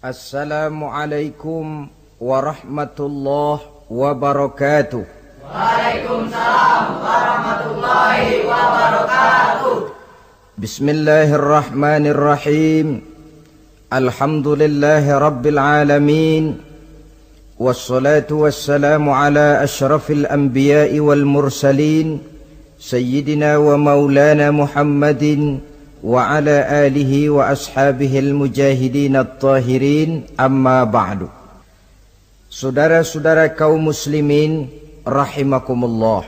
Assalamualaikum warahmatullahi wabarakatuh. Waalaikumsalam warahmatullahi wabarakatuh. Bismillahirrahmanirrahim. Alhamdulillahi rabbil alamin. Wassalatu wassalamu ala ashrafil anbiya'i wal mursalin, Sayyidina wa maulana Muhammadin wa ala alihi wa ashabihil mujahidin at-tahirin, amma ba'du. Saudara-saudara kaum muslimin rahimakumullah,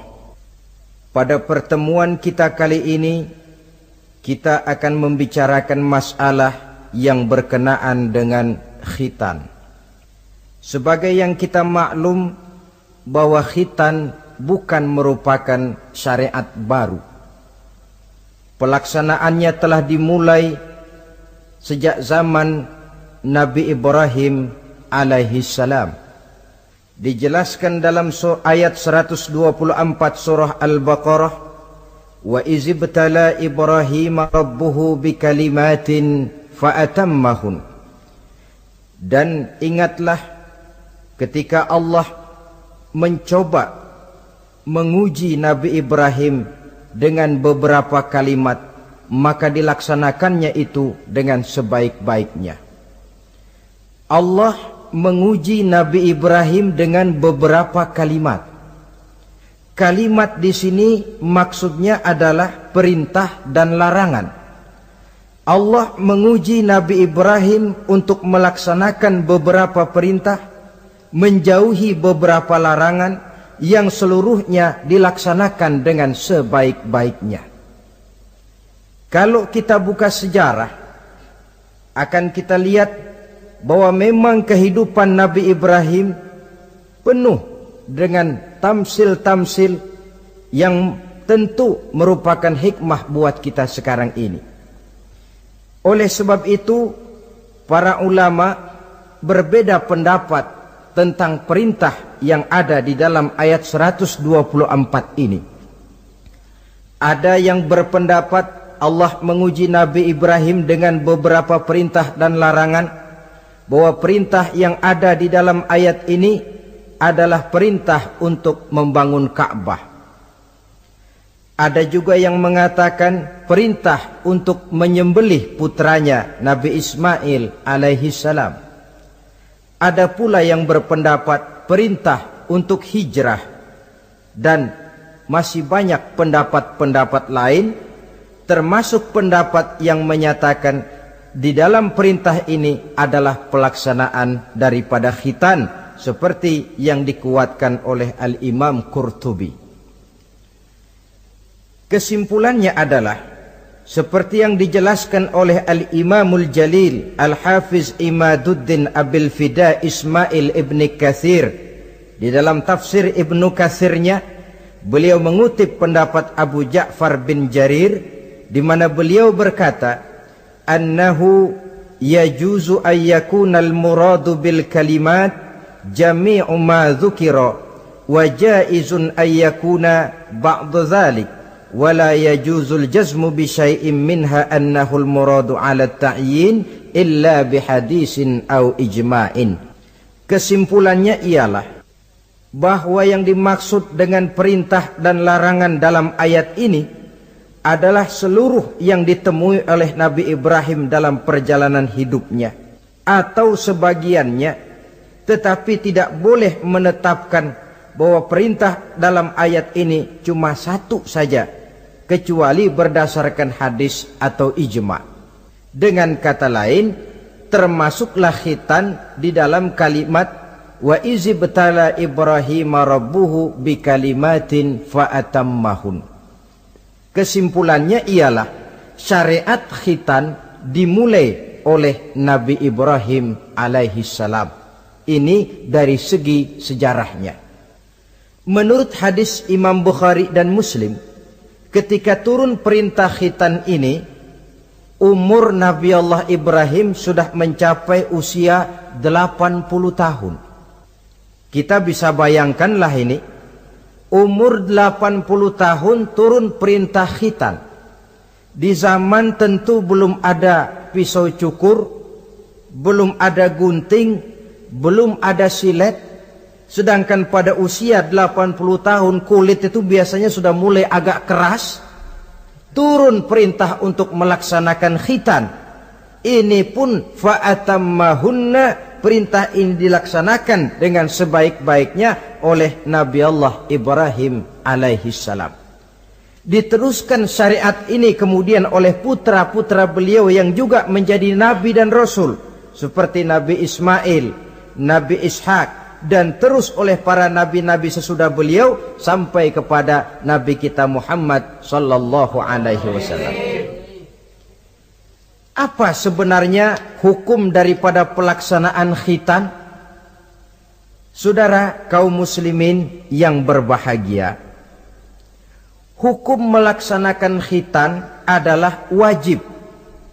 pada pertemuan kita kali ini kita akan membicarakan masalah yang berkenaan dengan khitan. Sebagai yang kita maklum bahwa khitan bukan merupakan syariat baru. Pelaksanaannya telah dimulai sejak zaman Nabi Ibrahim alaihi salam. Dijelaskan dalam ayat 124 surah Al-Baqarah, wa izibtala Ibrahim rabbuhu bikalimatin fa'atammahun. Dan ingatlah ketika Allah mencoba menguji Nabi Ibrahim dengan beberapa kalimat, maka dilaksanakannya itu dengan sebaik-baiknya. Allah menguji Nabi Ibrahim dengan beberapa kalimat. Kalimat di sini maksudnya adalah perintah dan larangan. Allah menguji Nabi Ibrahim untuk melaksanakan beberapa perintah, menjauhi beberapa larangan, yang seluruhnya dilaksanakan dengan sebaik-baiknya. Kalau kita buka sejarah, akan kita lihat bahwa memang kehidupan Nabi Ibrahim penuh dengan tamsil-tamsil yang tentu merupakan hikmah buat kita sekarang ini. Oleh sebab itu, para ulama berbeda pendapat tentang perintah yang ada di dalam ayat 124 ini. Ada yang berpendapat Allah menguji Nabi Ibrahim dengan beberapa perintah dan larangan, bahwa perintah yang ada di dalam ayat ini adalah perintah untuk membangun Ka'bah. Ada juga yang mengatakan perintah untuk menyembelih putranya Nabi Ismail alaihi salam. Ada pula yang berpendapat perintah untuk hijrah, dan masih banyak pendapat-pendapat lain, termasuk pendapat yang menyatakan di dalam perintah ini adalah pelaksanaan daripada khitan, seperti yang dikuatkan oleh Al-Imam Qurtubi. Kesimpulannya adalah seperti yang dijelaskan oleh Al-Imamul Jalil Al-Hafiz Imaduddin Abil Fida Ismail Ibni Kathir di dalam tafsir Ibnu Kathirnya. Beliau mengutip pendapat Abu Ja'far bin Jarir, di mana beliau berkata, annahu yajuzu ayyakunal muradu bil kalimat jami'u ma dzukira wa jaizun ayyakuna ba'du dzalik wala yajuzul jazmu bi syai'in minha annahul muradu 'ala ta'yin illa bi hadisin aw ijma'in. Kesimpulannya ialah bahwa yang dimaksud dengan perintah dan larangan dalam ayat ini adalah seluruh yang ditemui oleh Nabi Ibrahim dalam perjalanan hidupnya, atau sebagiannya, tetapi tidak boleh menetapkan bahwa perintah dalam ayat ini cuma satu saja, kecuali berdasarkan hadis atau ijma'. Dengan kata lain, termasuklah khitan di dalam kalimat wa izibtala Ibrahim rabbuhu bikalimatin fa'atammahun. Kesimpulannya ialah syariat khitan dimulai oleh Nabi Ibrahim alaihi salam. Ini dari segi sejarahnya. Menurut hadis Imam Bukhari dan Muslim, ketika turun perintah khitan ini, umur Nabi Allah Ibrahim sudah mencapai usia 80 tahun. Kita bisa bayangkanlah ini, umur 80 tahun turun perintah khitan. Di zaman tentu belum ada pisau cukur, belum ada gunting, belum ada silet. Sedangkan pada usia 80 tahun kulit itu biasanya sudah mulai agak keras. Turun perintah untuk melaksanakan khitan. Ini pun fa'atammahunna, perintah ini dilaksanakan dengan sebaik-baiknya oleh Nabi Allah Ibrahim alaihissalam. Diteruskan syariat ini kemudian oleh putra-putra beliau yang juga menjadi nabi dan rasul, seperti Nabi Ismail, Nabi Ishak, dan terus oleh para nabi-nabi sesudah beliau sampai kepada Nabi kita Muhammad sallallahu alaihi wasallam. Apa sebenarnya hukum daripada pelaksanaan khitan? Saudara kaum muslimin yang berbahagia, hukum melaksanakan khitan adalah wajib,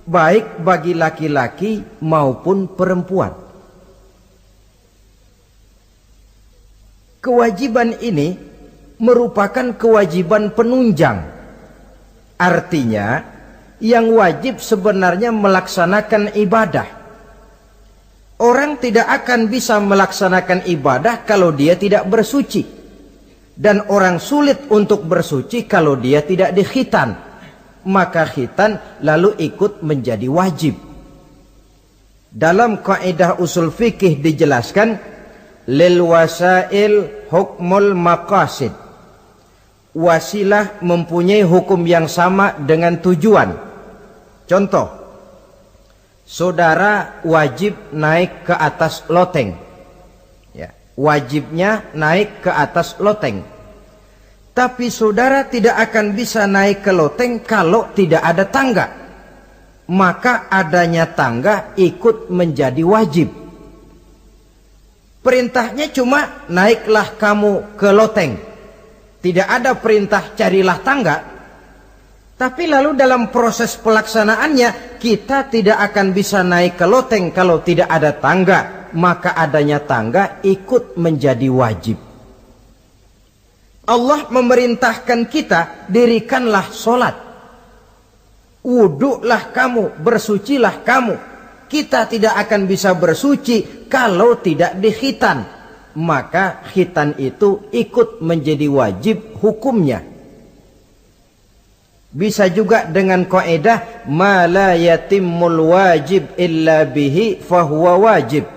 baik bagi laki-laki maupun perempuan. Kewajiban ini merupakan kewajiban penunjang. Artinya, yang wajib sebenarnya melaksanakan ibadah. Orang tidak akan bisa melaksanakan ibadah kalau dia tidak bersuci. Dan orang sulit untuk bersuci kalau dia tidak dikhitan. Maka khitan lalu ikut menjadi wajib. Dalam kaidah usul fikih dijelaskan, lil wasail hukmul maqasid. Wasilah mempunyai hukum yang sama dengan tujuan. Contoh, saudara wajib naik ke atas loteng. Ya, wajibnya naik ke atas loteng. Tapi saudara tidak akan bisa naik ke loteng kalau tidak ada tangga. Maka adanya tangga ikut menjadi wajib. Perintahnya cuma naiklah kamu ke loteng. Tidak ada perintah carilah tangga. Tapi lalu dalam proses pelaksanaannya kita tidak akan bisa naik ke loteng kalau tidak ada tangga. Maka adanya tangga ikut menjadi wajib. Allah memerintahkan kita, dirikanlah solat. Wuduklah kamu, bersucilah kamu. Kita tidak akan bisa bersuci kalau tidak dikhitan. Maka khitan itu ikut menjadi wajib hukumnya. Bisa juga dengan kaidah ma la yatimmul wajib illa bihi fahuwa wajib.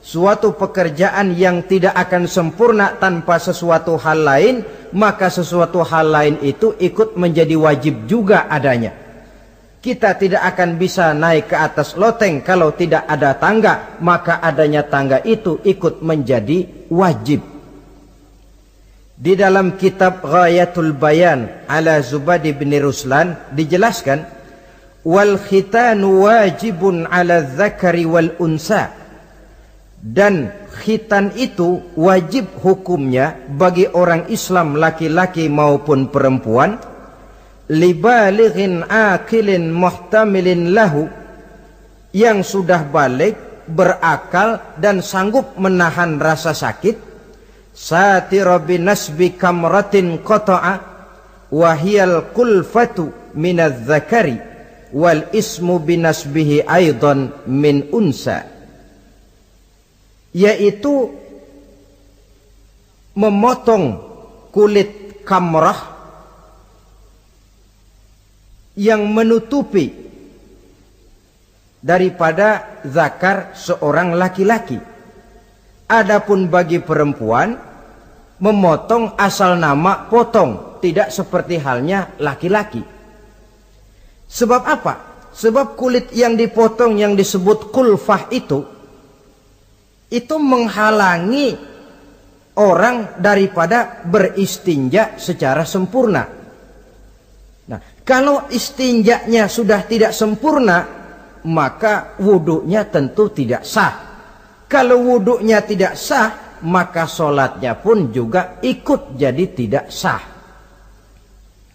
Suatu pekerjaan yang tidak akan sempurna tanpa sesuatu hal lain, maka sesuatu hal lain itu ikut menjadi wajib juga adanya. Kita tidak akan bisa naik ke atas loteng kalau tidak ada tangga, maka adanya tangga itu ikut menjadi wajib. Di dalam kitab Ghayatul Bayan ala Zubadi bin Ruslan dijelaskan, wal khitanu wajibun ala dzakari wal unsa. Dan khitan itu wajib hukumnya bagi orang Islam laki-laki maupun perempuan, libalighin akilin muhtamilin lahu, yang sudah balik, berakal dan sanggup menahan rasa sakit, satira binasbi kamratin qata'a wahiyal kulfatu minadz zakari wal ismu binasbihi aidan min unsa, yaitu memotong kulit kamrah yang menutupi daripada zakar seorang laki-laki. Adapun bagi perempuan, memotong asal nama potong, tidak seperti halnya laki-laki. Sebab apa? Sebab kulit yang dipotong yang disebut kulfah itu menghalangi orang daripada beristinja secara sempurna. Nah, kalau istinjanya sudah tidak sempurna, maka wuduknya tentu tidak sah. Kalau wuduknya tidak sah, maka sholatnya pun juga ikut jadi tidak sah.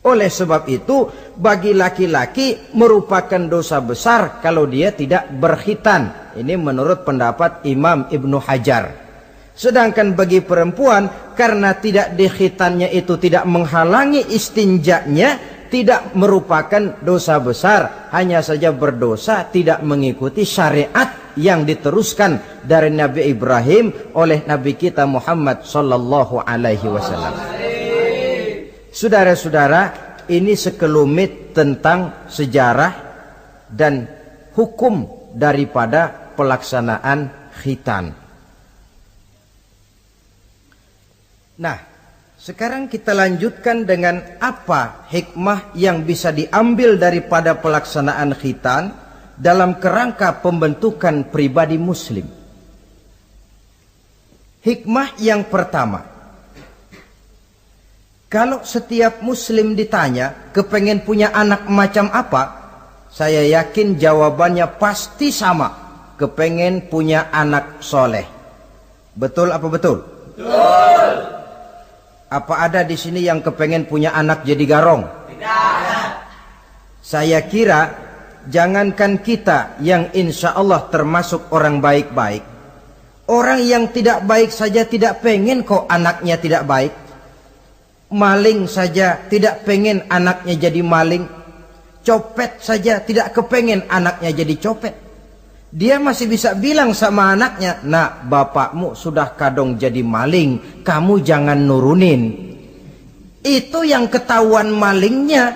Oleh sebab itu, bagi laki-laki merupakan dosa besar kalau dia tidak berkhitan. Ini menurut pendapat Imam Ibnu Hajar. Sedangkan bagi perempuan, karena tidak dikhitannya itu tidak menghalangi istinjanya, tidak merupakan dosa besar. Hanya saja berdosa tidak mengikuti syariat yang diteruskan dari Nabi Ibrahim oleh Nabi kita Muhammad sallallahu alaihi wasallam. Saudara-saudara, ini sekelumit tentang sejarah dan hukum daripada pelaksanaan khitan. Nah, sekarang kita lanjutkan dengan apa hikmah yang bisa diambil daripada pelaksanaan khitan dalam kerangka pembentukan pribadi muslim. Hikmah yang pertama, kalau setiap muslim ditanya kepengen punya anak macam apa, saya yakin jawabannya pasti sama, kepengen punya anak soleh. Betul apa betul? Betul. Apa ada di sini yang kepengen punya anak jadi garong? Tidak. Saya kira jangankan kita yang insya Allah termasuk orang baik-baik, orang yang tidak baik saja tidak pengen kok anaknya tidak baik. Maling saja tidak pengen anaknya jadi maling. Copet saja tidak kepengen anaknya jadi copet. Dia masih bisa bilang sama anaknya, "Nak, bapakmu sudah kadung jadi maling, kamu jangan nurunin." Itu yang ketahuan malingnya.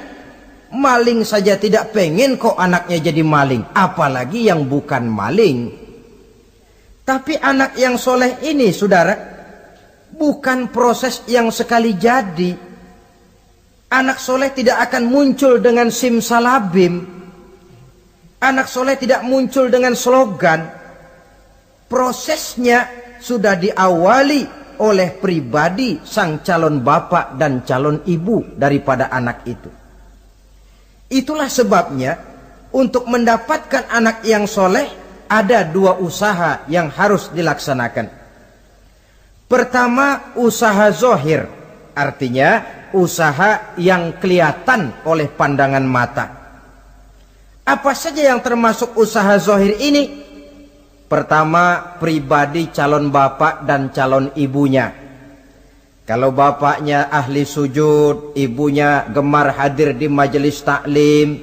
Maling saja tidak pengen kok anaknya jadi maling, apalagi yang bukan maling. Tapi anak yang soleh ini, saudara, bukan proses yang sekali jadi. Anak soleh tidak akan muncul dengan simsalabim. Anak soleh tidak muncul dengan slogan. Prosesnya sudah diawali oleh pribadi sang calon bapak dan calon ibu daripada anak itu. Itulah sebabnya untuk mendapatkan anak yang soleh ada dua usaha yang harus dilaksanakan. Pertama, usaha zohir, artinya usaha yang kelihatan oleh pandangan mata. Apa saja yang termasuk usaha zohir ini? Pertama, pribadi calon bapak dan calon ibunya. Kalau bapaknya ahli sujud, ibunya gemar hadir di majelis taklim,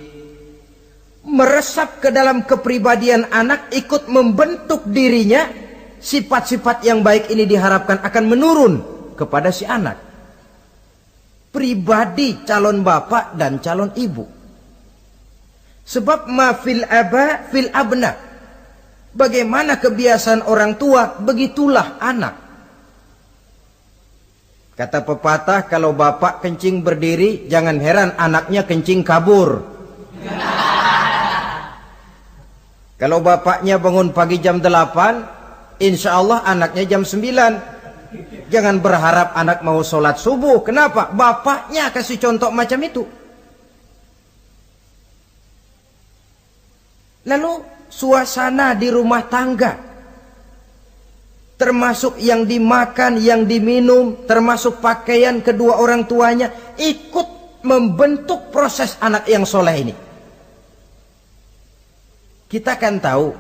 meresap ke dalam kepribadian anak, ikut membentuk dirinya, sifat-sifat yang baik ini diharapkan akan menurun kepada si anak. Pribadi calon bapak dan calon ibu. Sebab ma fil aba fil abna. Bagaimana kebiasaan orang tua, begitulah anak. Kata pepatah, kalau bapak kencing berdiri, jangan heran anaknya kencing kabur. Kalau bapaknya bangun pagi jam 8, insya Allah anaknya jam 9. Jangan berharap anak mau sholat subuh. Kenapa? Bapaknya kasih contoh macam itu. Lalu suasana di rumah tangga, termasuk yang dimakan, yang diminum, termasuk pakaian kedua orang tuanya, ikut membentuk proses anak yang soleh ini. Kita kan tahu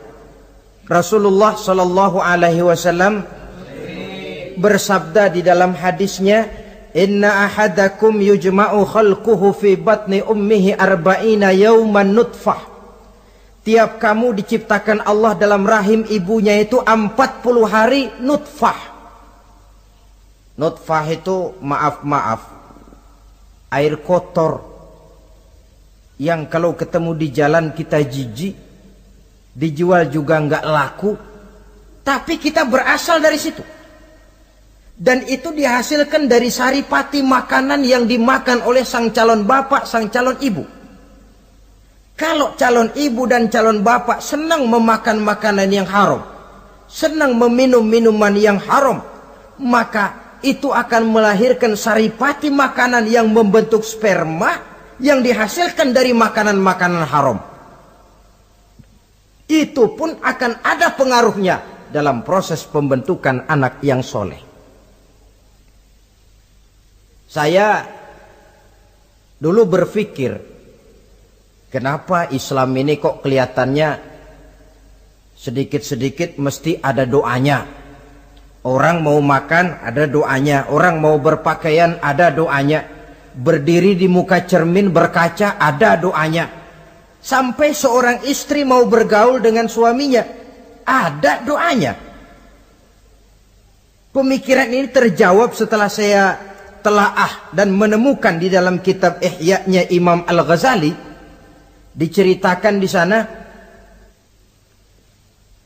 Rasulullah Shallallahu Alaihi Wasallam bersabda di dalam hadisnya, "Inna ahadakum yujma'u khalquhu fi batni ummihi arba'ina yawman nutfah." Tiap kamu diciptakan Allah dalam rahim ibunya itu 40 hari nutfah. Nutfah itu maaf, air kotor yang kalau ketemu di jalan kita jijik, dijual juga nggak laku, tapi kita berasal dari situ. Dan itu dihasilkan dari saripati makanan yang dimakan oleh sang calon bapak, sang calon ibu. Kalau calon ibu dan calon bapak senang memakan makanan yang haram, senang meminum minuman yang haram, maka itu akan melahirkan saripati makanan yang membentuk sperma yang dihasilkan dari makanan-makanan haram. Itu pun akan ada pengaruhnya dalam proses pembentukan anak yang soleh. Saya dulu berpikir, kenapa Islam ini kok kelihatannya sedikit-sedikit mesti ada doanya. Orang mau makan ada doanya, orang mau berpakaian ada doanya, berdiri di muka cermin berkaca ada doanya. Sampai seorang istri mau bergaul dengan suaminya, ada doanya. Pemikiran ini terjawab setelah saya telaah dan menemukan di dalam kitab Ihya-nya Imam Al-Ghazali. Diceritakan di sana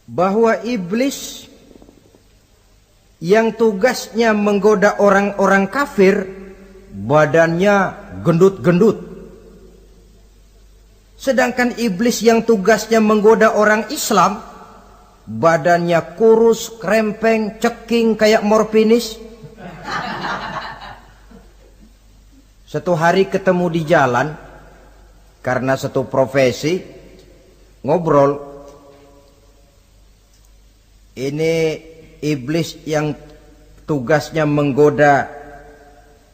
bahwa iblis yang tugasnya menggoda orang-orang kafir, badannya gendut-gendut. Sedangkan iblis yang tugasnya menggoda orang Islam, badannya kurus, krempeng, ceking kayak morfinis. Satu hari ketemu di jalan, karena satu profesi, ngobrol. Ini iblis yang tugasnya menggoda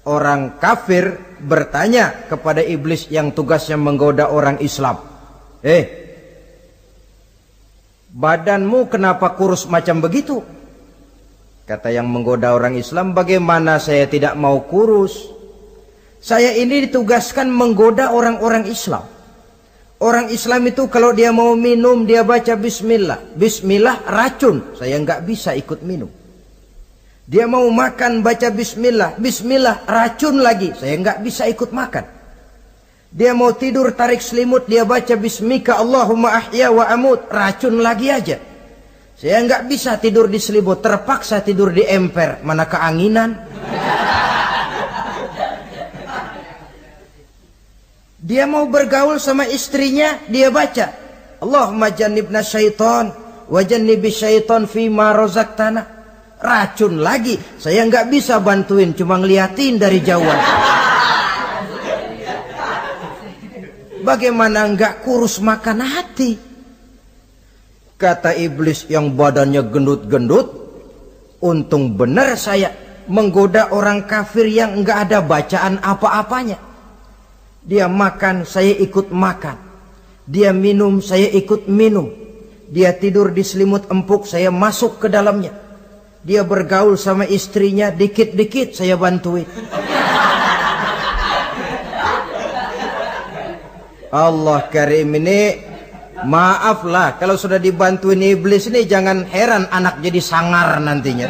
orang kafir bertanya kepada iblis yang tugasnya menggoda orang Islam. Badanmu kenapa kurus macam begitu? Kata yang menggoda orang Islam, bagaimana saya tidak mau kurus? Saya ini ditugaskan menggoda orang-orang Islam. Orang Islam itu kalau dia mau minum, dia baca bismillah. Bismillah racun, saya nggak bisa ikut minum. Dia mau makan, baca bismillah. Bismillah racun lagi, saya nggak bisa ikut makan. Dia mau tidur, tarik selimut, dia baca bismika Allahumma ahya wa amut, racun lagi aja. Saya nggak bisa tidur di selimut, terpaksa tidur di emper, mana keanginan. Dia mau bergaul sama istrinya, dia baca Allahumma jannibna syaitan wa jannibi syaitan fima razaqtana. Racun lagi, saya nggak bisa bantuin, cuma ngeliatin dari jauhan. Bagaimana nggak kurus makan hati? Kata iblis yang badannya gendut-gendut, untung benar saya menggoda orang kafir yang nggak ada bacaan apa-apanya. Dia makan, saya ikut makan. Dia minum, saya ikut minum. Dia tidur di selimut empuk, saya masuk ke dalamnya. Dia bergaul sama istrinya, dikit-dikit saya bantuin. Allah Karim ini, maaflah kalau sudah dibantuin iblis ini, jangan heran anak jadi sangar nantinya.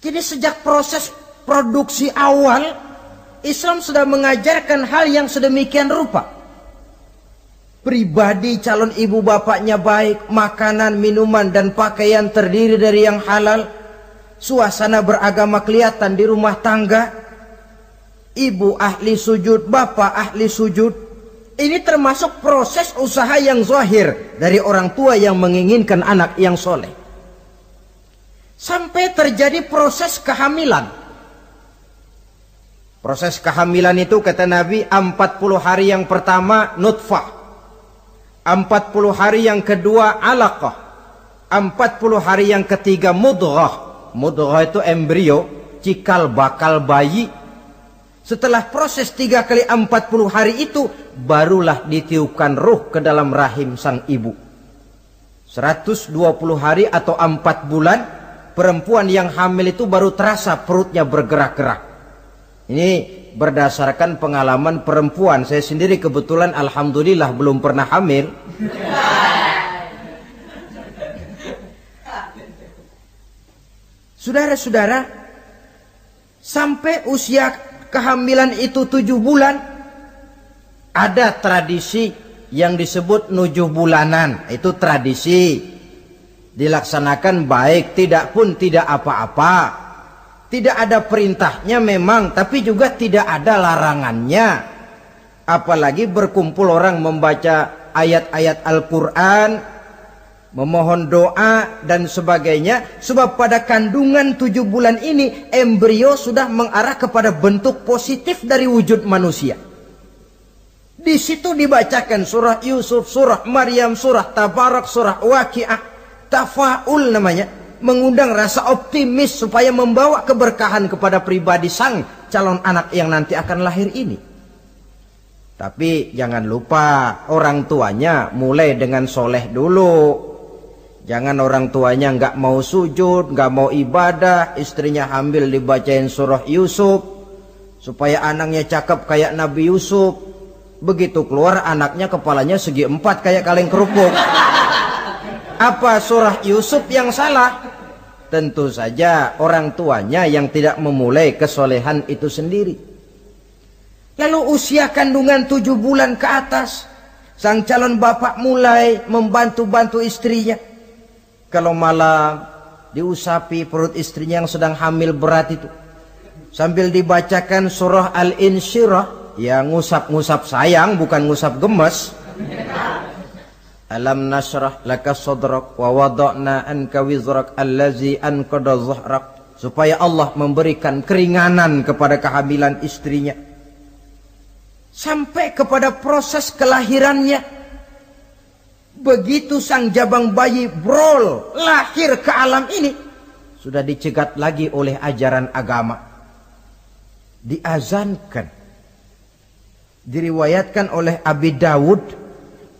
Jadi sejak proses produksi awal, Islam sudah mengajarkan hal yang sedemikian rupa. Pribadi calon ibu bapaknya baik, makanan, minuman, dan pakaian terdiri dari yang halal. Suasana beragama kelihatan di rumah tangga. Ibu ahli sujud, bapak ahli sujud. Ini termasuk proses usaha yang zahir dari orang tua yang menginginkan anak yang soleh. Sampai terjadi proses kehamilan. Proses kehamilan itu kata Nabi 40 hari yang pertama nutfah, 40 hari yang kedua alaqah, 40 hari yang ketiga mudghah. Mudghah itu embrio, cikal bakal bayi. Setelah proses 3 kali 40 hari itu, barulah ditiupkan ruh ke dalam rahim sang ibu. 120 hari atau 4 bulan, perempuan yang hamil itu baru terasa perutnya bergerak-gerak. Ini berdasarkan pengalaman perempuan. Saya sendiri kebetulan alhamdulillah belum pernah hamil. Saudara-saudara, sampai usia kehamilan itu 7 bulan, ada tradisi yang disebut nujuh bulanan. Itu tradisi dilaksanakan baik, tidak pun tidak apa-apa. Tidak ada perintahnya memang, tapi juga tidak ada larangannya. Apalagi berkumpul orang membaca ayat-ayat Al-Quran, memohon doa dan sebagainya. Sebab pada kandungan 7 bulan ini, embrio sudah mengarah kepada bentuk positif dari wujud manusia. Di situ dibacakan surah Yusuf, surah Maryam, surah Tabarak, surah Waqi'ah, tafaul namanya. Mengundang rasa optimis supaya membawa keberkahan kepada pribadi sang calon anak yang nanti akan lahir ini. Tapi jangan lupa orang tuanya mulai dengan soleh dulu. Jangan orang tuanya nggak mau sujud, nggak mau ibadah, istrinya hamil dibacain surah Yusuf supaya anaknya cakep kayak Nabi Yusuf. Begitu keluar anaknya kepalanya segi 4 kayak kaleng kerupuk. Apa surah Yusuf yang salah? Tentu saja orang tuanya yang tidak memulai kesolehan itu sendiri. Lalu usia kandungan 7 bulan ke atas, sang calon bapak mulai membantu-bantu istrinya. Kalau malam diusapi perut istrinya yang sedang hamil berat itu, sambil dibacakan surah Al-Insyirah, ya ngusap-ngusap sayang bukan ngusap gemes. Alam nashrah laka sadrak wa wada'na anka wizrak allazi anqadha dhahrak, supaya Allah memberikan keringanan kepada kehamilan istrinya sampai kepada proses kelahirannya. Begitu sang jabang bayi brol lahir ke alam ini, sudah dicegat lagi oleh ajaran agama, diazankan. Diriwayatkan oleh Abi Dawud,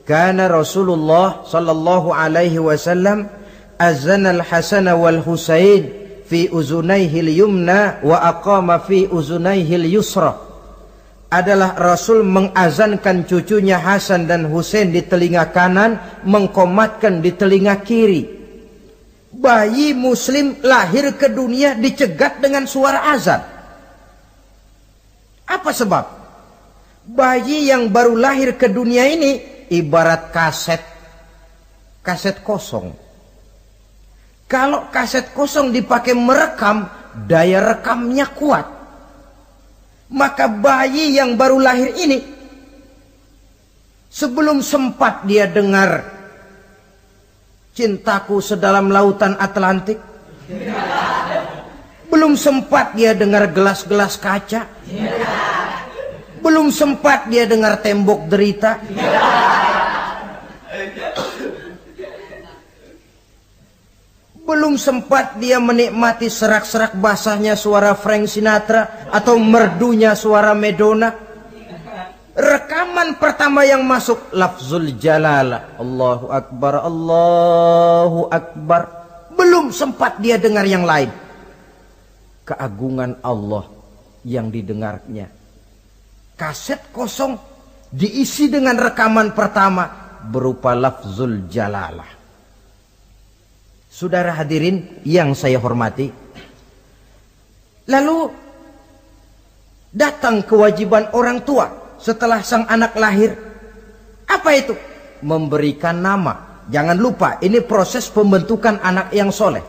kana Rasulullah sallallahu alaihi wasallam azana al-Hasan wal Husain fi uzunaihi al-yumna wa aqama fi uzunaihi al-yusra. Adalah Rasul mengazankan cucunya Hasan dan Husain di telinga kanan, mengkomatkan di telinga kiri. Bayi muslim lahir ke dunia dicegat dengan suara azan. Apa sebab? Bayi yang baru lahir ke dunia ini ibarat kaset kosong. Kalau kaset kosong dipakai merekam, daya rekamnya kuat. Maka bayi yang baru lahir ini, sebelum sempat dia dengar cintaku sedalam lautan Atlantik, belum sempat dia dengar gelas-gelas kaca, belum sempat dia dengar tembok derita, belum sempat dia menikmati serak-serak basahnya suara Frank Sinatra atau merdunya suara Madonna. Rekaman pertama yang masuk lafzul jalalah, Allahu Akbar, Allahu Akbar. Belum sempat dia dengar yang lain. Keagungan Allah yang didengarnya. Kaset kosong diisi dengan rekaman pertama berupa lafzul jalalah. Saudara hadirin yang saya hormati, lalu datang kewajiban orang tua setelah sang anak lahir. Apa itu? Memberikan nama. Jangan lupa, ini proses pembentukan anak yang soleh.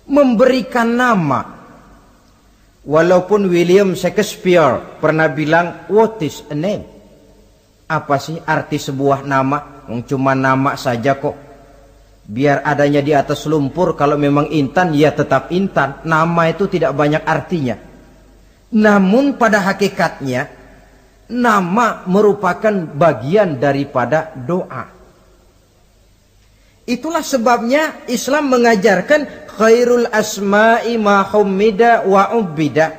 Memberikan nama. Walaupun William Shakespeare pernah bilang, what is a name? Apa sih arti sebuah nama? Cuma nama saja kok. Biar adanya di atas lumpur, kalau memang intan, ya tetap intan. Nama itu tidak banyak artinya. Namun pada hakikatnya, nama merupakan bagian daripada doa. Itulah sebabnya Islam mengajarkan khairul asma'i ma hummida wa ubbida.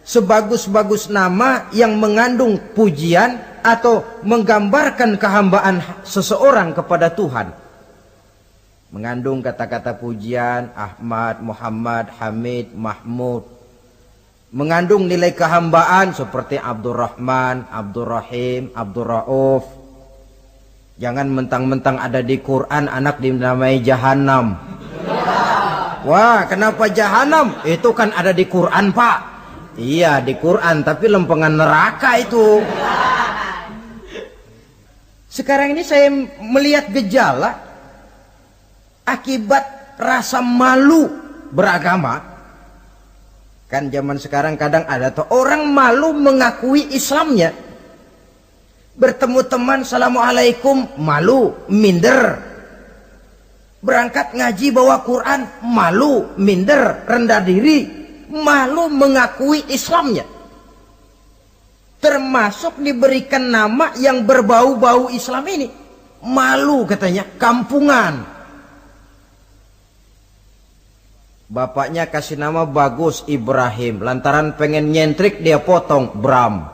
Sebagus-bagus nama yang mengandung pujian atau menggambarkan kehambaan seseorang kepada Tuhan. Mengandung kata-kata pujian, Ahmad, Muhammad, Hamid, Mahmud. Mengandung nilai kehambaan seperti Abdurrahman, Abdurrahim, Abdurrauf. Jangan mentang-mentang ada di Quran anak dinamai Jahannam. Wah, kenapa Jahannam? Itu kan ada di Quran, Pak. Iya, di Quran, tapi lempengan neraka itu. Sekarang ini saya melihat gejala akibat rasa malu beragama. Kan zaman sekarang kadang ada tuh orang malu mengakui Islamnya. Bertemu teman, Assalamualaikum, malu, minder. Berangkat ngaji bawa Quran, malu, minder, rendah diri. Malu mengakui Islamnya. Termasuk diberikan nama yang berbau-bau Islam ini. Malu katanya, kampungan. Bapaknya kasih nama bagus, Ibrahim. Lantaran pengen nyentrik, dia potong Bram.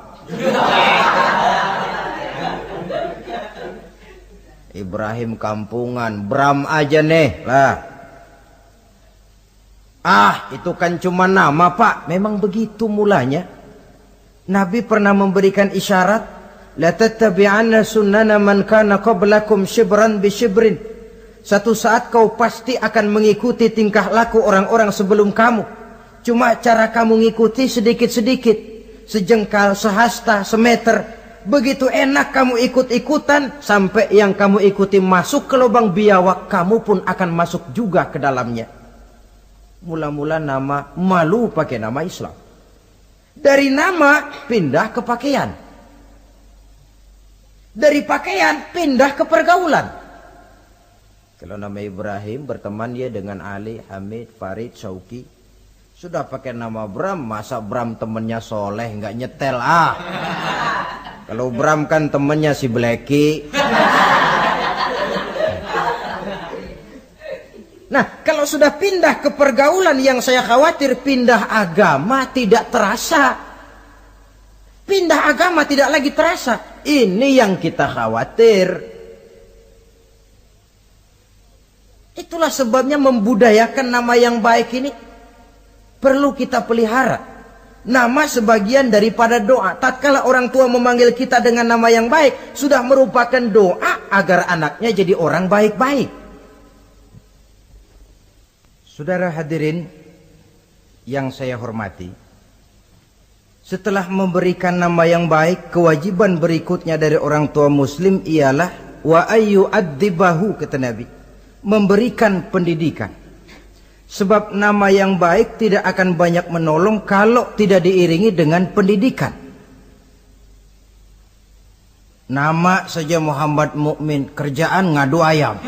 Ibrahim kampungan, Bram aja nih lah. Itu kan cuma nama, Pak. Memang begitu mulanya. Nabi pernah memberikan isyarat, la tattabi'anna sunnana man kana qablakum shibran bi shibrin. Satu saat kau pasti akan mengikuti tingkah laku orang-orang sebelum kamu. Cuma cara kamu ngikuti sedikit-sedikit, sejengkal, sehasta, semeter. Begitu enak kamu ikut-ikutan, sampai yang kamu ikuti masuk ke lubang biawak, kamu pun akan masuk juga ke dalamnya. Mula-mula nama, malu pakai nama Islam. Dari nama pindah ke pakaian. Dari pakaian pindah ke pergaulan. Kalau nama Ibrahim berteman dia dengan Ali, Hamid, Farid, Syauki. Sudah pakai nama Bram, masa Bram temennya soleh nggak nyetel Kalau Bram kan temennya si Blacky. Nah, kalau sudah pindah ke pergaulan, yang saya khawatir pindah agama tidak terasa. Pindah agama tidak lagi terasa. Ini yang kita khawatir. Itulah sebabnya membudayakan nama yang baik ini perlu kita pelihara. Nama sebagian daripada doa. Tatkala orang tua memanggil kita dengan nama yang baik, sudah merupakan doa agar anaknya jadi orang baik-baik. Saudara hadirin yang saya hormati, setelah memberikan nama yang baik, kewajiban berikutnya dari orang tua muslim ialah wa ayyu addibahu, kata Nabi, memberikan pendidikan. Sebab nama yang baik tidak akan banyak menolong kalau tidak diiringi dengan pendidikan. Nama saja Muhammad Mukmin, kerjaan ngadu ayam.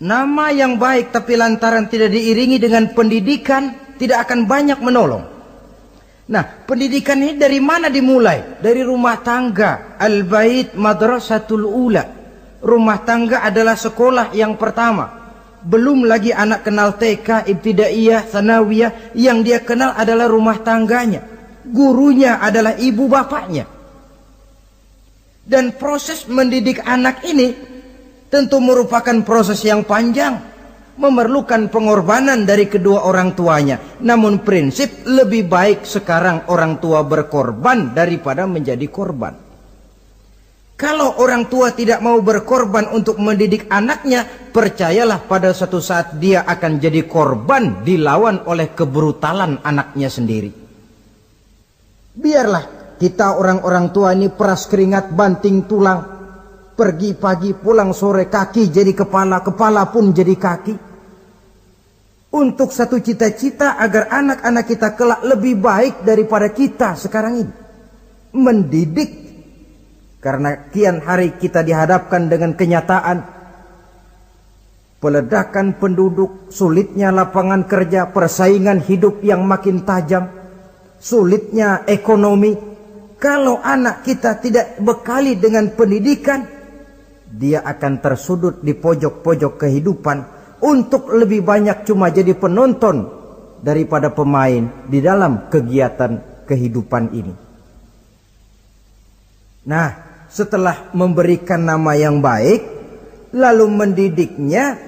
Nama yang baik tapi lantaran tidak diiringi dengan pendidikan, tidak akan banyak menolong. Nah, pendidikan ini dari mana dimulai? Dari rumah tangga. Al-bait madrasatul ula. Rumah tangga adalah sekolah yang pertama. Belum lagi anak kenal TK, ibtidaiyah, tsanawiyah. Yang dia kenal adalah rumah tangganya. Gurunya adalah ibu bapaknya. Dan proses mendidik anak ini tentu merupakan proses yang panjang. Memerlukan pengorbanan dari kedua orang tuanya. Namun prinsip lebih baik sekarang orang tua berkorban daripada menjadi korban. Kalau orang tua tidak mau berkorban untuk mendidik anaknya, percayalah pada suatu saat dia akan jadi korban dilawan oleh kebrutalan anaknya sendiri. Biarlah kita orang-orang tua ini peras keringat banting tulang. Pergi pagi pulang sore, kaki jadi kepala, kepala pun jadi kaki. Untuk satu cita-cita agar anak-anak kita kelak lebih baik daripada kita sekarang ini. Mendidik. Karena kian hari kita dihadapkan dengan kenyataan peledakan penduduk, sulitnya lapangan kerja, persaingan hidup yang makin tajam, sulitnya ekonomi. Kalau anak kita tidak bekali dengan pendidikan, dia akan tersudut di pojok-pojok kehidupan untuk lebih banyak cuma jadi penonton daripada pemain di dalam kegiatan kehidupan ini. Nah, setelah memberikan nama yang baik, lalu mendidiknya,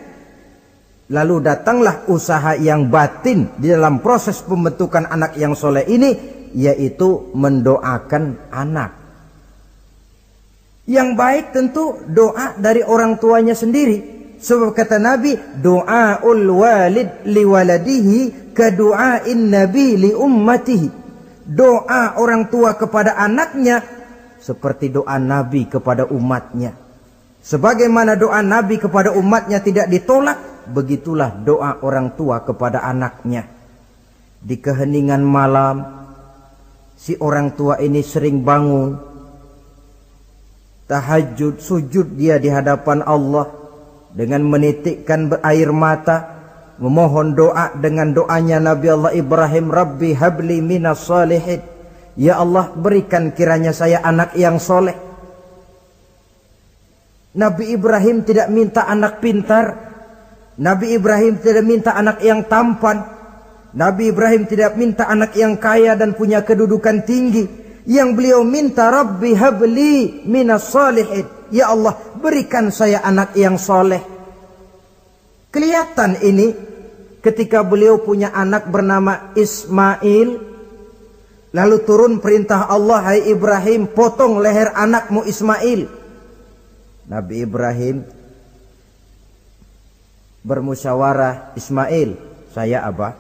lalu datanglah usaha yang batin di dalam proses pembentukan anak yang soleh ini, yaitu mendoakan anak. Yang baik tentu doa dari orang tuanya sendiri. Sebab kata Nabi, doaul walid li waladihi ka du'ain nabi li ummatihi. Doa orang tua kepada anaknya seperti doa Nabi kepada umatnya. Sebagaimana doa Nabi kepada umatnya tidak ditolak, begitulah doa orang tua kepada anaknya. Di keheningan malam, si orang tua ini sering bangun, tahajud, sujud dia di hadapan Allah dengan menitikkan air mata, memohon doa dengan doanya Nabi Allah Ibrahim, Rabbi habli minas salihin. Ya Allah, berikan kiranya saya anak yang soleh. Nabi Ibrahim tidak minta anak pintar. Nabi Ibrahim tidak minta anak yang tampan. Nabi Ibrahim tidak minta anak yang kaya dan punya kedudukan tinggi. Yang beliau minta, Rabbi habli minas salihin. Ya Allah, berikan saya anak yang soleh. Kelihatan ini ketika beliau punya anak bernama Ismail, lalu turun perintah Allah, hai Ibrahim, potong leher anakmu Ismail. Nabi Ibrahim bermusyawarah, Ismail, saya Abah,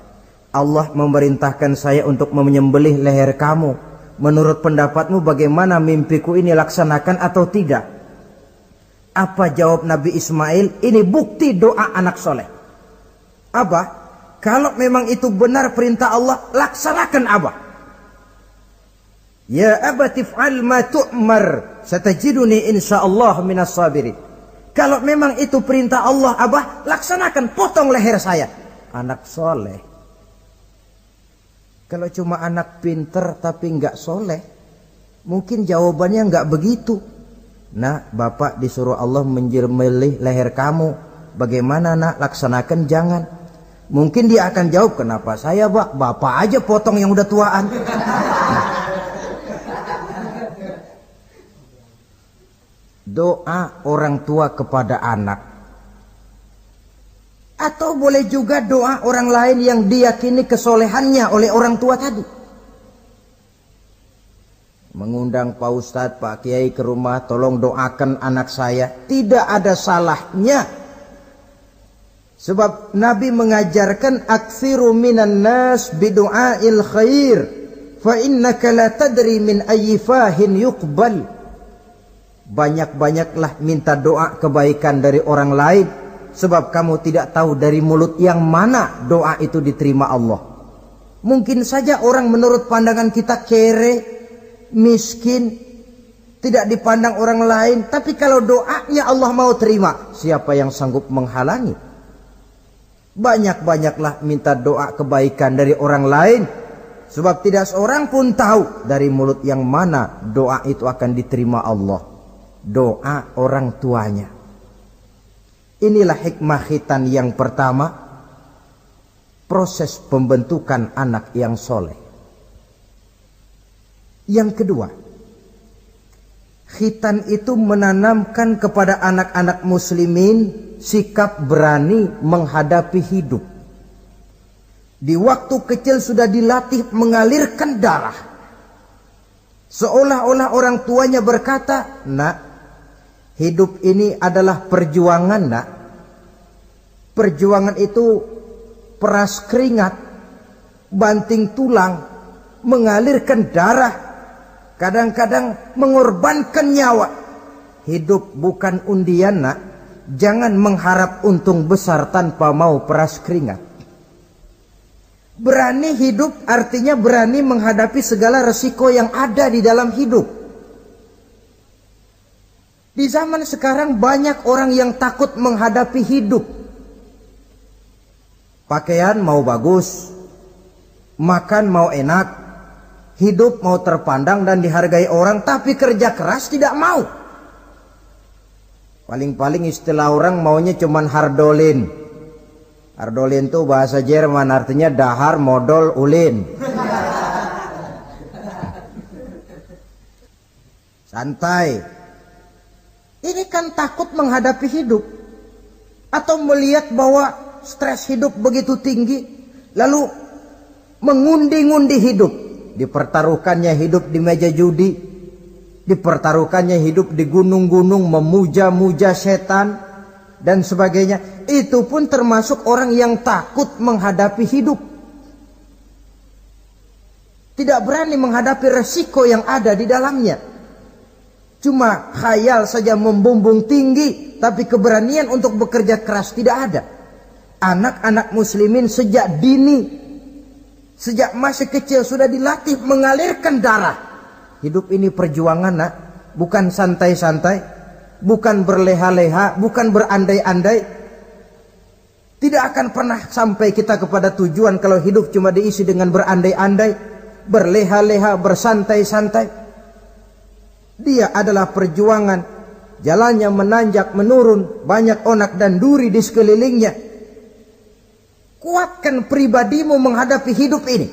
Allah memerintahkan saya untuk menyembelih leher kamu. Menurut pendapatmu bagaimana, mimpiku ini laksanakan atau tidak? Apa jawab Nabi Ismail? Ini bukti doa anak soleh. Abah, kalau memang itu benar perintah Allah, laksanakan Abah. Ya abati fa'al ma tu'mar, satajiduni insyaallah minas sabirin. Kalau memang itu perintah Allah, Abah, laksanakan, potong leher saya. Anak soleh. Kalau cuma anak pinter tapi nggak soleh, mungkin jawabannya nggak begitu. Nak, bapak disuruh Allah menyembelih leher kamu. Bagaimana nak, laksanakan jangan. Mungkin dia akan jawab, kenapa saya Pak? Bapak aja potong yang udah tuaan. Doa orang tua kepada anak. Atau boleh juga doa orang lain yang diyakini kesolehannya oleh orang tua tadi. Mengundang Pak Ustadz, Pak Kiai ke rumah, tolong doakan anak saya. Tidak ada salahnya. Sebab Nabi mengajarkan, aksiru minan nas bidu'ail khair, fa innaka la tadri min ayyi fahin yuqbal. Banyak-banyaklah minta doa kebaikan dari orang lain, sebab kamu tidak tahu dari mulut yang mana doa itu diterima Allah. Mungkin saja orang menurut pandangan kita kere, miskin, tidak dipandang orang lain, tapi kalau doanya Allah mau terima, siapa yang sanggup menghalangi? Banyak-banyaklah minta doa kebaikan dari orang lain, sebab tidak seorang pun tahu dari mulut yang mana doa itu akan diterima Allah. Doa orang tuanya. Inilah hikmah khitan yang pertama, proses pembentukan anak yang soleh. Yang kedua, khitan itu menanamkan kepada anak-anak muslimin sikap berani menghadapi hidup. Di waktu kecil sudah dilatih mengalirkan darah. Seolah-olah orang tuanya berkata, nak, hidup ini adalah perjuangan, nak. Perjuangan itu peras keringat, banting tulang, mengalirkan darah, kadang-kadang mengorbankan nyawa. Hidup bukan undian, nak. Jangan mengharap untung besar tanpa mau peras keringat. Berani hidup artinya berani menghadapi segala resiko yang ada di dalam hidup. Di zaman sekarang banyak orang yang takut menghadapi hidup. Pakaian mau bagus, makan mau enak, hidup mau terpandang dan dihargai orang, tapi kerja keras tidak mau. Paling-paling istilah orang maunya cuman hardolin. Hardolin itu bahasa Jerman, artinya dahar modal ulin. Santai. Ini kan takut menghadapi hidup. Atau melihat bahwa stres hidup begitu tinggi, lalu mengundi-ngundi hidup. Dipertaruhkannya hidup di meja judi, dipertaruhkannya hidup di gunung-gunung, memuja-muja setan dan sebagainya. Itu pun termasuk orang yang takut menghadapi hidup. Tidak berani menghadapi resiko yang ada di dalamnya. Cuma khayal saja membumbung tinggi, tapi keberanian untuk bekerja keras tidak ada. Anak-anak muslimin sejak dini, sejak masih kecil sudah dilatih mengalirkan darah. Hidup ini perjuangan, nak. Bukan santai-santai, bukan berleha-leha, bukan berandai-andai. Tidak akan pernah sampai kita kepada tujuan kalau hidup cuma diisi dengan berandai-andai, berleha-leha, bersantai-santai. Dia adalah perjuangan. Jalannya menanjak, menurun, banyak onak dan duri di sekelilingnya. Kuatkan pribadimu menghadapi hidup ini.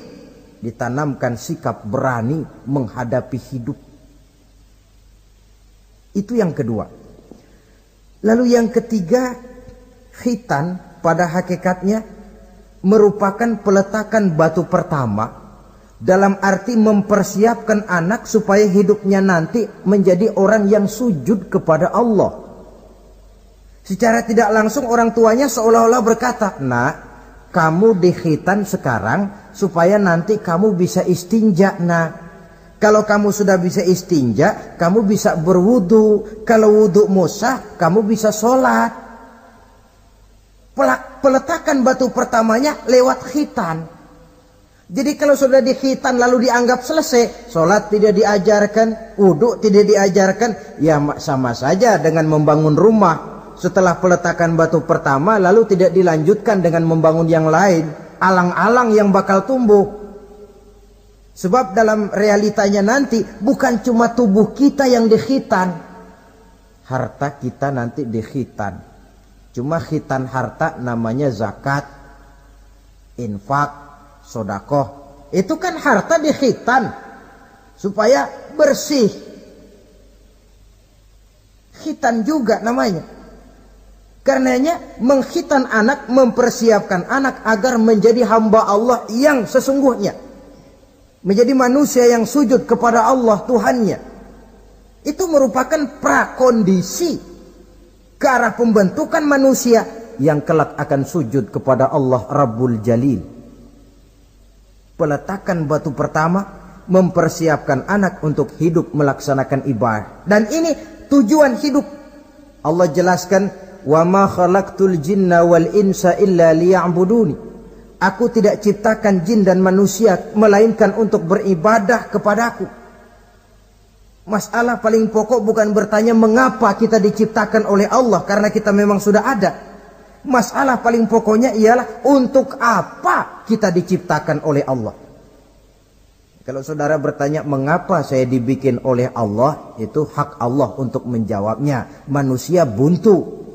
Ditanamkan sikap berani menghadapi hidup. Itu yang kedua. Lalu yang ketiga, khitan pada hakikatnya merupakan peletakan batu pertama dalam arti mempersiapkan anak supaya hidupnya nanti menjadi orang yang sujud kepada Allah. Secara tidak langsung orang tuanya seolah-olah berkata, "Nak, kamu dikhitan sekarang supaya nanti kamu bisa istinja, nak. Kalau kamu sudah bisa istinja, kamu bisa berwudu. Kalau wudumu sah, kamu bisa sholat." Peletakan batu pertamanya lewat khitan. Jadi kalau sudah dikhitan lalu dianggap selesai, sholat tidak diajarkan, wudu tidak diajarkan, ya sama saja dengan membangun rumah. Setelah peletakan batu pertama lalu tidak dilanjutkan dengan membangun yang lain, alang-alang yang bakal tumbuh. Sebab dalam realitanya nanti bukan cuma tubuh kita yang dikhitan, harta kita nanti dikhitan. Cuma khitan harta namanya zakat, infak, sodakoh. Itu kan harta dikhitan supaya bersih. Khitan juga namanya. Karenanya mengkhitan anak, mempersiapkan anak agar menjadi hamba Allah yang sesungguhnya, menjadi manusia yang sujud kepada Allah Tuhannya. Itu merupakan prakondisi ke arah pembentukan manusia yang kelak akan sujud kepada Allah Rabbul Jalil. Peletakan batu pertama mempersiapkan anak untuk hidup melaksanakan ibadah. Dan ini tujuan hidup. Allah jelaskan, "Wa ma khalaqtul jinna wal insa illa liya'buduni." Aku tidak ciptakan jin dan manusia melainkan untuk beribadah kepadaku. Masalah paling pokok bukan bertanya mengapa kita diciptakan oleh Allah, karena kita memang sudah ada. Masalah paling pokoknya ialah untuk apa kita diciptakan oleh Allah. Kalau saudara bertanya mengapa saya dibikin oleh Allah, itu hak Allah untuk menjawabnya. Manusia buntu.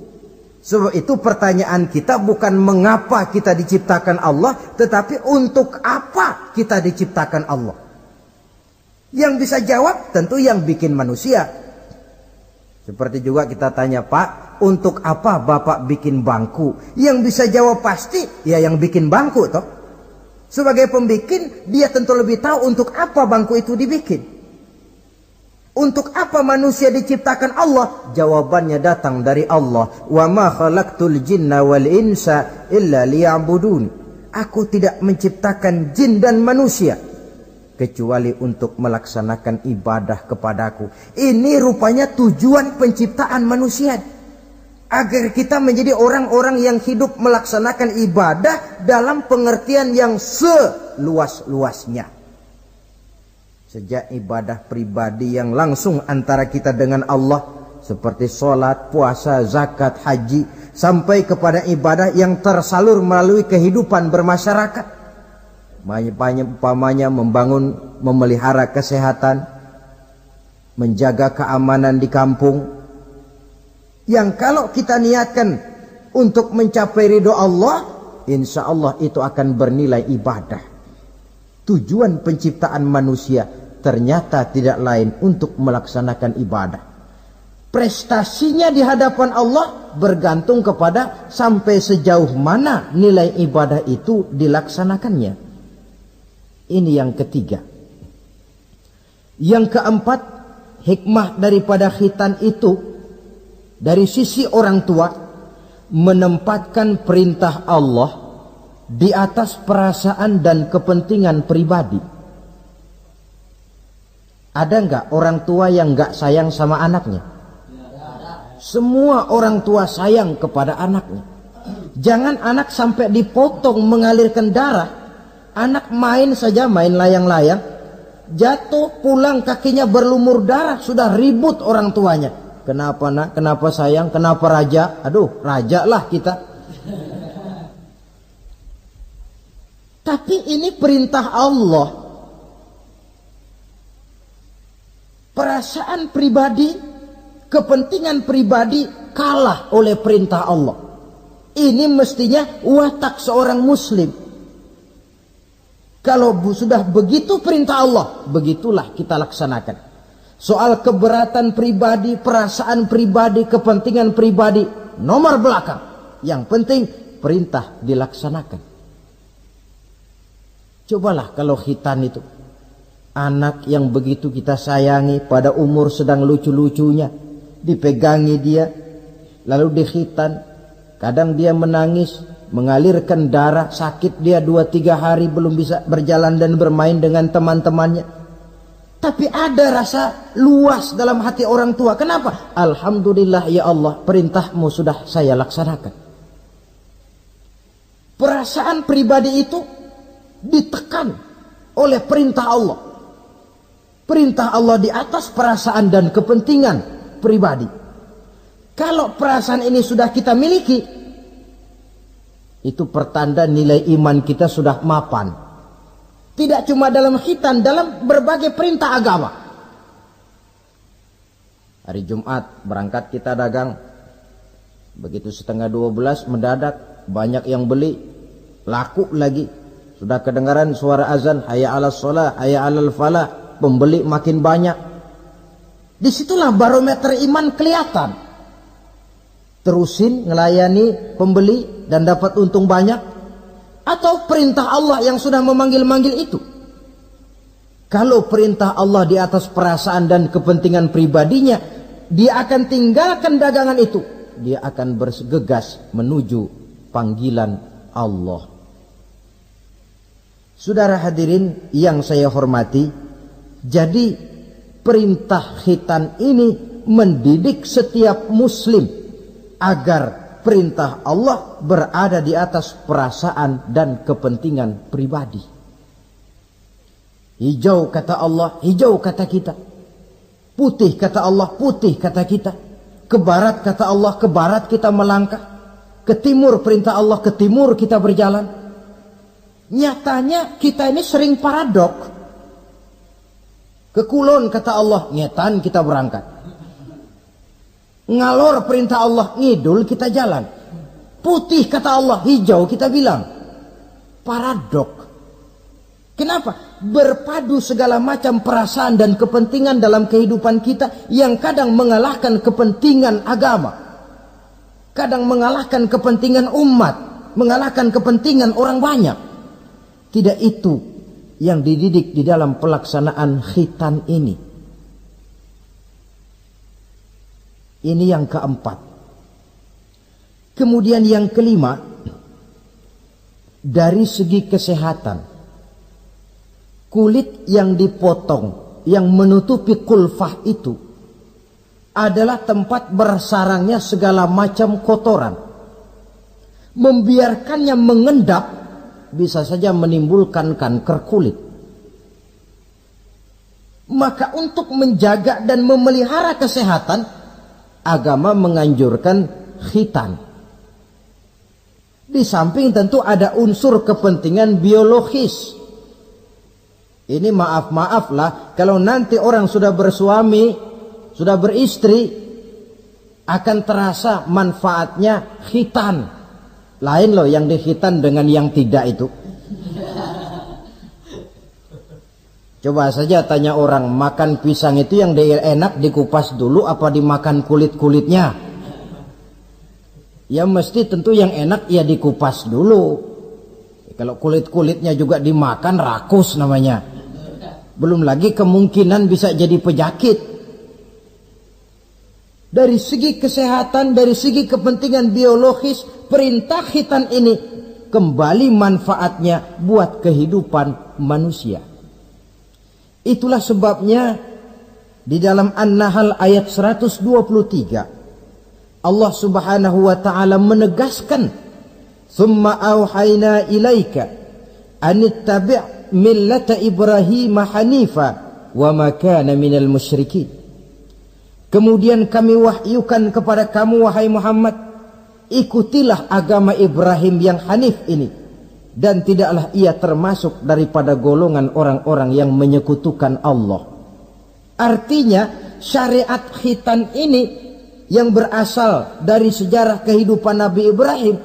Sebab itu pertanyaan kita bukan mengapa kita diciptakan Allah, tetapi untuk apa kita diciptakan Allah. Yang bisa jawab tentu yang bikin manusia. Seperti juga kita tanya, "Pak, untuk apa Bapak bikin bangku?" Yang bisa jawab pasti ya yang bikin bangku toh. Sebagai pembikin, dia tentu lebih tahu untuk apa bangku itu dibikin. Untuk apa manusia diciptakan Allah? Jawabannya datang dari Allah. "Wa ma khalaqtul jinna wal insa illa liya'budun." Aku tidak menciptakan jin dan manusia kecuali untuk melaksanakan ibadah kepadaku. Ini rupanya tujuan penciptaan manusia. Agar kita menjadi orang-orang yang hidup melaksanakan ibadah dalam pengertian yang seluas-luasnya. Sejak ibadah pribadi yang langsung antara kita dengan Allah, seperti sholat, puasa, zakat, haji, sampai kepada ibadah yang tersalur melalui kehidupan bermasyarakat. Umpamanya membangun, memelihara kesehatan, menjaga keamanan di kampung. Yang kalau kita niatkan untuk mencapai ridho Allah, insya Allah itu akan bernilai ibadah. Tujuan penciptaan manusia ternyata tidak lain untuk melaksanakan ibadah. Prestasinya di hadapan Allah bergantung kepada sampai sejauh mana nilai ibadah itu dilaksanakannya. Ini yang ketiga. Yang keempat, hikmah daripada khitan itu dari sisi orang tua menempatkan perintah Allah di atas perasaan dan kepentingan pribadi. Ada enggak orang tua yang enggak sayang sama anaknya? Semua orang tua sayang kepada anaknya. Jangan anak sampai dipotong mengalirkan darah. Anak main saja, main layang-layang, jatuh, pulang kakinya berlumur darah, sudah ribut orang tuanya. Kenapa nak? Kenapa sayang? Kenapa raja? Aduh, raja lah kita. Tapi ini perintah Allah. Perasaan pribadi, kepentingan pribadi kalah oleh perintah Allah. Ini mestinya watak seorang muslim. Kalau sudah begitu perintah Allah, begitulah kita laksanakan. Soal keberatan pribadi, perasaan pribadi, kepentingan pribadi, nomor belakang. Yang penting perintah dilaksanakan. Cobalah kalau khitan itu, anak yang begitu kita sayangi pada umur sedang lucu-lucunya, dipegangi dia, lalu dikhitan. Kadang dia menangis, mengalirkan darah, sakit dia 2-3 hari belum bisa berjalan dan bermain dengan teman-temannya. Tapi ada rasa luas dalam hati orang tua. Kenapa? Alhamdulillah ya Allah, perintahmu sudah saya laksanakan. Perasaan pribadi itu ditekan oleh perintah Allah. Perintah Allah di atas perasaan dan kepentingan pribadi. Kalau perasaan ini sudah kita miliki, itu pertanda nilai iman kita sudah mapan. Tidak cuma dalam khitan, dalam berbagai perintah agama. Hari Jumat berangkat kita dagang, begitu 11:30 mendadak banyak yang beli, laku lagi. Sudah kedengaran suara azan, hayya 'alas shalah, hayya 'alal falah, pembeli makin banyak. Disitulah barometer iman kelihatan. Terusin ngelayani pembeli dan dapat untung banyak, atau perintah Allah yang sudah memanggil-manggil itu. Kalau perintah Allah di atas perasaan dan kepentingan pribadinya, dia akan tinggalkan dagangan itu, dia akan bergegas menuju panggilan Allah. Saudara hadirin yang saya hormati, jadi perintah khitan ini mendidik setiap muslim agar perintah Allah berada di atas perasaan dan kepentingan pribadi. Hijau kata Allah, hijau kata kita. Putih kata Allah, putih kata kita. Ke barat kata Allah, ke barat kita melangkah. Ke timur perintah Allah, ke timur kita berjalan. Nyatanya kita ini sering paradok. Ke kulon kata Allah, ngetan kita berangkat. Ngalor perintah Allah, ngidul kita jalan. Putih kata Allah, hijau kita bilang. Paradok. Kenapa? Berpadu segala macam perasaan dan kepentingan dalam kehidupan kita yang kadang mengalahkan kepentingan agama. Kadang mengalahkan kepentingan umat, mengalahkan kepentingan orang banyak. Tidak itu yang dididik di dalam pelaksanaan khitan ini. Ini yang keempat. Kemudian yang kelima, dari segi kesehatan, kulit yang dipotong, yang menutupi kulfah itu adalah tempat bersarangnya segala macam kotoran. Membiarkannya mengendap bisa saja menimbulkan kanker kulit. Maka untuk menjaga dan memelihara kesehatan, agama menganjurkan khitan. Di samping tentu ada unsur kepentingan biologis. Ini maaf lah, kalau nanti orang sudah bersuami, sudah beristri, akan terasa manfaatnya khitan. Lain loh yang dikhitan dengan yang tidak itu. Coba saja tanya orang, makan pisang itu yang enak dikupas dulu apa dimakan kulit-kulitnya? Ya mesti tentu yang enak ya dikupas dulu. Kalau kulit-kulitnya juga dimakan, rakus namanya. Belum lagi kemungkinan bisa jadi penyakit. Dari segi kesehatan, dari segi kepentingan biologis, perintah khitan ini kembali manfaatnya buat kehidupan manusia. Itulah sebabnya di dalam An-Nahl ayat 123 Allah Subhanahu wa taala menegaskan, "Tsumma auhayna ilaika an ittabi' millata Ibrahim hanifa wa ma kana minal musyrikin." Kemudian kami wahyukan kepada kamu wahai Muhammad, ikutilah agama Ibrahim yang hanif ini, dan tidaklah ia termasuk daripada golongan orang-orang yang menyekutukan Allah. Artinya syariat khitan ini yang berasal dari sejarah kehidupan Nabi Ibrahim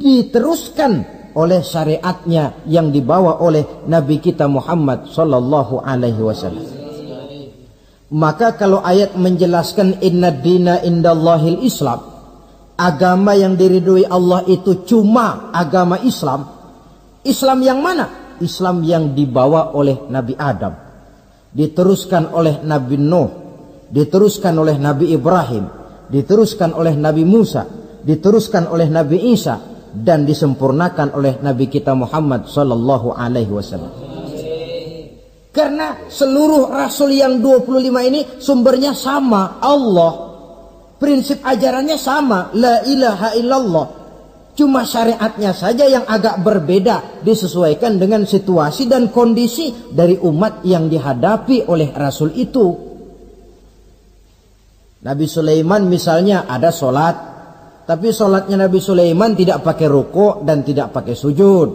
diteruskan oleh syariatnya yang dibawa oleh Nabi kita Muhammad sallallahu alaihi wasallam. Maka kalau ayat menjelaskan inna dina indallahil Islam, agama yang diridhoi Allah itu cuma agama Islam. Islam yang mana? Islam yang dibawa oleh Nabi Adam, diteruskan oleh Nabi Nuh, diteruskan oleh Nabi Ibrahim, diteruskan oleh Nabi Musa, diteruskan oleh Nabi Isa, dan disempurnakan oleh Nabi kita Muhammad sallallahu alaihi wasallam. Karena seluruh rasul yang 25 ini sumbernya sama, Allah. Prinsip ajarannya sama, la ilaha illallah. Cuma syariatnya saja yang agak berbeda, disesuaikan dengan situasi dan kondisi dari umat yang dihadapi oleh rasul itu. Nabi Sulaiman misalnya ada sholat, tapi sholatnya Nabi Sulaiman tidak pakai ruku dan tidak pakai sujud,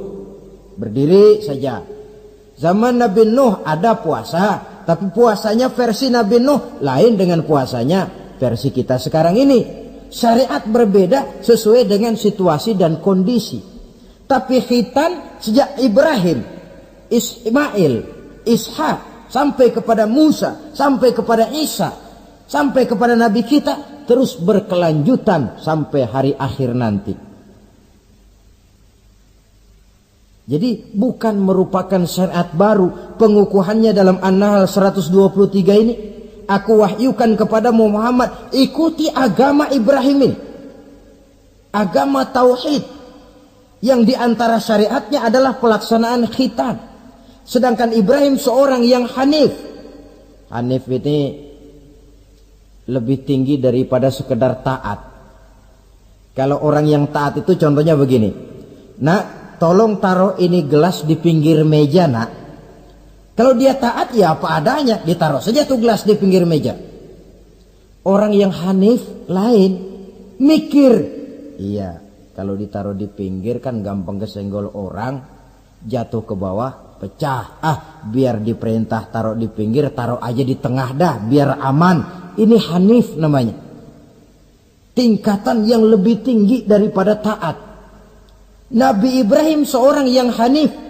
berdiri saja. Zaman Nabi Nuh ada puasa, tapi puasanya versi Nabi Nuh lain dengan puasanya versi kita sekarang ini. Syariat berbeda sesuai dengan situasi dan kondisi. Tapi khitan sejak Ibrahim, Ismail, Ishak, sampai kepada Musa, sampai kepada Isa, sampai kepada Nabi kita, terus berkelanjutan sampai hari akhir nanti. Jadi bukan merupakan syariat baru. Pengukuhannya dalam An-Nahl 123 ini, aku wahyukan kepadamu Muhammad, ikuti agama Ibrahim ini, agama tauhid, yang diantara syariatnya adalah pelaksanaan khitan. Sedangkan Ibrahim seorang yang hanif. Hanif ini lebih tinggi daripada sekedar taat. Kalau orang yang taat itu contohnya begini, nak, tolong taruh ini gelas di pinggir meja, nak. Kalau dia taat ya apa adanya, ditaruh saja tuh gelas di pinggir meja. Orang yang hanif lain, mikir. Iya, kalau ditaruh di pinggir kan gampang kesenggol orang, jatuh ke bawah, pecah. Biar diperintah taruh di pinggir, taruh aja di tengah dah, biar aman. Ini hanif namanya. Tingkatan yang lebih tinggi daripada taat. Nabi Ibrahim seorang yang hanif.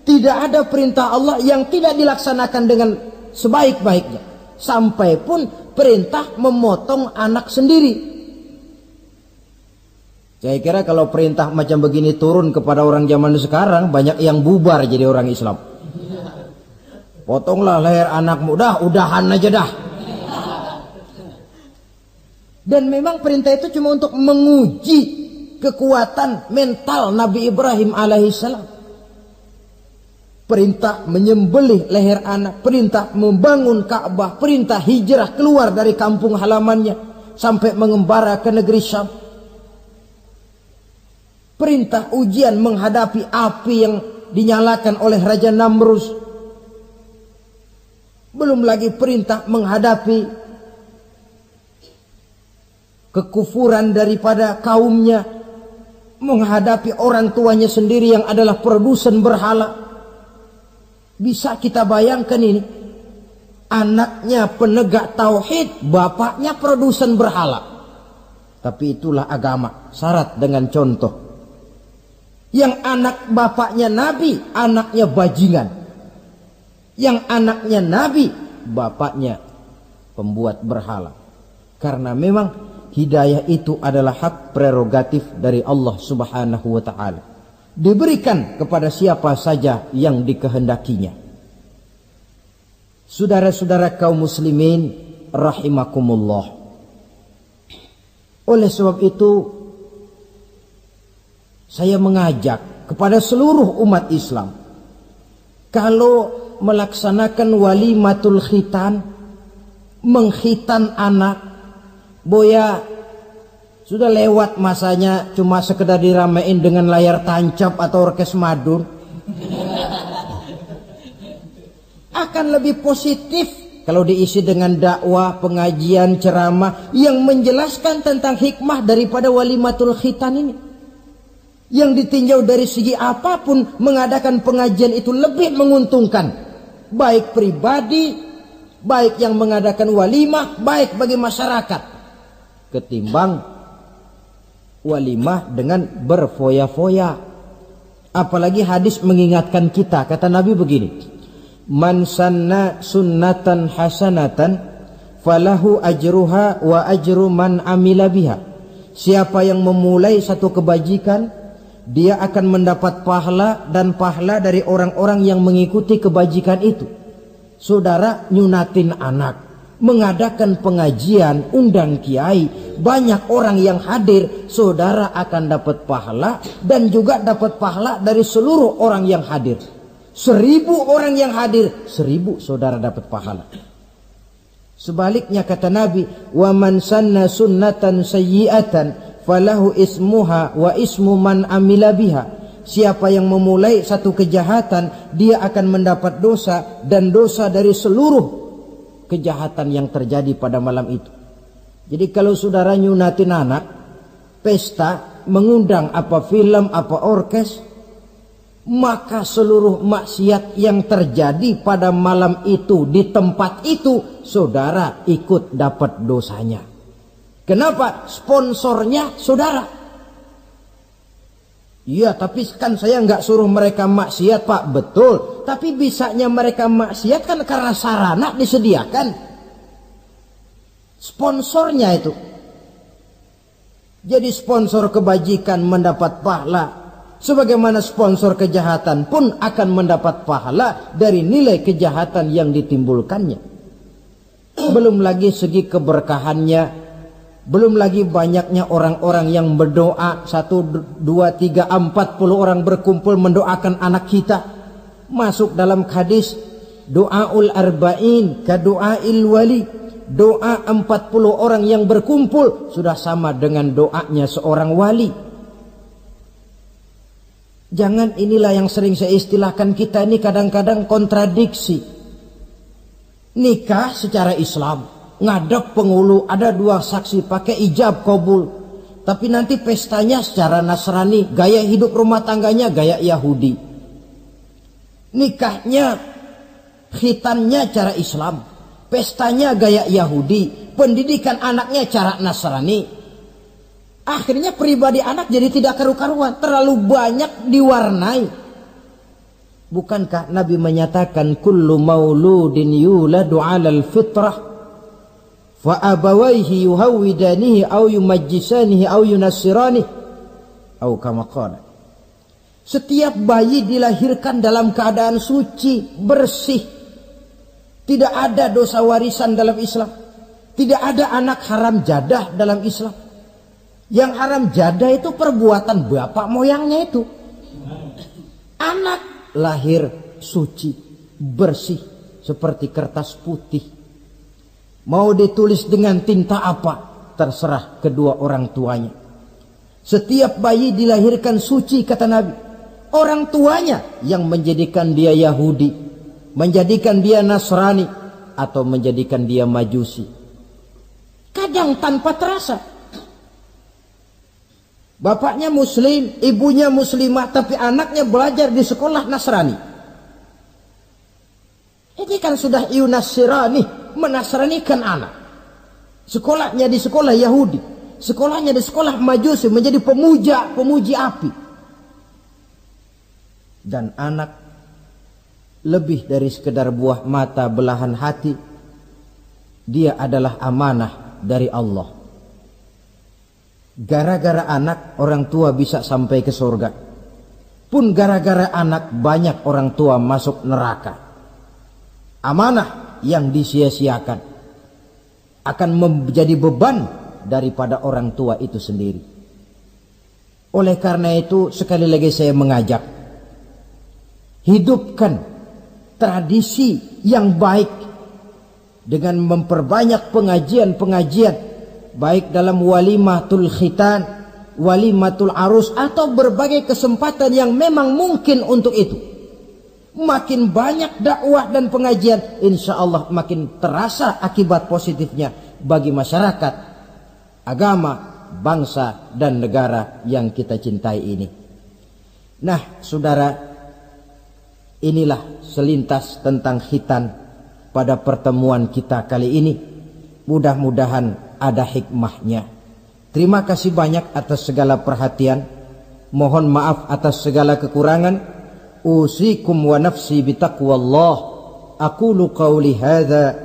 Tidak ada perintah Allah yang tidak dilaksanakan dengan sebaik-baiknya. Sampai pun perintah memotong anak sendiri. Saya kira kalau perintah macam begini turun kepada orang zaman sekarang, banyak yang bubar jadi orang Islam. Potonglah leher anakmu, udahan aja dah. Dan memang perintah itu cuma untuk menguji kekuatan mental Nabi Ibrahim alaihissalam. Perintah menyembelih leher anak, perintah membangun Ka'bah, perintah hijrah keluar dari kampung halamannya sampai mengembara ke negeri Syam. Perintah ujian menghadapi api yang dinyalakan oleh Raja Namrus. Belum lagi perintah menghadapi kekufuran daripada kaumnya, menghadapi orang tuanya sendiri yang adalah produsen berhala. Bisa kita bayangkan ini, anaknya penegak tauhid, bapaknya produsen berhala. Tapi itulah agama, syarat dengan contoh. Yang anak bapaknya nabi, anaknya bajingan. Yang anaknya nabi, bapaknya pembuat berhala. Karena memang hidayah itu adalah hak prerogatif dari Allah Subhanahu wa ta'ala. Diberikan kepada siapa saja yang dikehendakinya. Saudara-saudara kaum muslimin rahimakumullah. Oleh sebab itu saya mengajak kepada seluruh umat Islam, kalau melaksanakan walimatul khitan, mengkhitan anak, boya sudah lewat masanya cuma sekedar diramein dengan layar tancap atau orkes madun. Akan lebih positif kalau diisi dengan dakwah, pengajian, ceramah yang menjelaskan tentang hikmah daripada walimatul khitan ini. Yang ditinjau dari segi apapun, mengadakan pengajian itu lebih menguntungkan, baik pribadi, baik yang mengadakan walimah, baik bagi masyarakat, ketimbang walimah dengan berfoya-foya. Apalagi hadis mengingatkan kita, kata Nabi begini, man sanna sunnatan hasanatan falahu ajruha wa ajru man amila biha. Siapa yang memulai satu kebajikan, dia akan mendapat pahala dan pahala dari orang-orang yang mengikuti kebajikan itu. Saudara nyunatin anak, mengadakan pengajian, undang kiai, banyak orang yang hadir, saudara akan dapat pahala dan juga dapat pahala dari seluruh orang yang hadir. 1000 orang yang hadir, 1000 saudara dapat pahala. Sebaliknya kata Nabi, wa man sanna sunnatan sayyi'atan falahu ismuha wa ismu man amila biha. Siapa yang memulai satu kejahatan, dia akan mendapat dosa dan dosa dari seluruh kejahatan yang terjadi pada malam itu. Jadi kalau saudara nyunatin anak, pesta, mengundang apa film, apa orkes, maka seluruh maksiat yang terjadi pada malam itu di tempat itu, saudara ikut dapat dosanya. Kenapa? Sponsornya saudara. Iya, tapi kan saya nggak suruh mereka maksiat, Pak. Betul. Tapi bisanya mereka maksiat kan karena sarana disediakan. Sponsornya itu. Jadi sponsor kebajikan mendapat pahala. Sebagaimana sponsor kejahatan pun akan mendapat pahala dari nilai kejahatan yang ditimbulkannya. Belum lagi segi keberkahannya. Belum lagi banyaknya orang-orang yang berdoa. 1, 2, 3, 40 orang berkumpul mendoakan anak kita. Masuk dalam hadis doaul arba'in ka doail wali. Doa 40 orang yang berkumpul sudah sama dengan doanya seorang wali. Jangan, inilah yang sering saya istilahkan, kita ini kadang-kadang kontradiksi. Nikah secara Islam, ngadep penghulu, ada 2 saksi pakai ijab kabul, tapi nanti pestanya secara Nasrani, gaya hidup rumah tangganya gaya Yahudi. Nikahnya, khitannya cara Islam, pestanya gaya Yahudi, pendidikan anaknya cara Nasrani. Akhirnya pribadi anak jadi tidak karu-karuan, terlalu banyak diwarnai. Bukankah Nabi menyatakan kullu mauludin yuladu 'alal fitrah fa abawaihi yuhawwidanihi aw yumajjisanihi aw yunassiranihi aw kama qala. Setiap bayi dilahirkan dalam keadaan suci, bersih. Tidak ada dosa warisan dalam Islam. Tidak ada anak haram jadah dalam Islam. Yang haram jadah itu perbuatan bapak moyangnya itu. Anak lahir suci, bersih, seperti kertas putih. Mau ditulis dengan tinta apa, terserah kedua orang tuanya. Setiap bayi dilahirkan suci, kata Nabi. Orang tuanya yang menjadikan dia Yahudi, menjadikan dia Nasrani, atau menjadikan dia Majusi. Kadang tanpa terasa. Bapaknya muslim, ibunya muslimah, tapi anaknya belajar di sekolah Nasrani. Ini kan sudah yunassirani, menasranikan anak. Sekolahnya di sekolah Yahudi, sekolahnya di sekolah Majusi, menjadi pemuji api. Dan anak lebih dari sekedar buah mata belahan hati, dia adalah amanah dari Allah. Gara-gara anak orang tua bisa sampai ke surga. Pun gara-gara anak banyak orang tua masuk neraka. Amanah yang disia-siakan akan menjadi beban daripada orang tua itu sendiri. Oleh karena itu sekali lagi saya mengajak, hidupkan tradisi yang baik dengan memperbanyak pengajian-pengajian, baik dalam walimatul khitan, walimatul arus, atau berbagai kesempatan yang memang mungkin untuk itu. Makin banyak dakwah dan pengajian, insya Allah makin terasa akibat positifnya bagi masyarakat, agama, bangsa, dan negara yang kita cintai ini. Nah, saudara, inilah selintas tentang khitan pada pertemuan kita kali ini. Mudah-mudahan ada hikmahnya. Terima kasih banyak atas segala perhatian. Mohon maaf atas segala kekurangan. Usikum wa nafsi bitaqwallah. Aqulu qawli hadza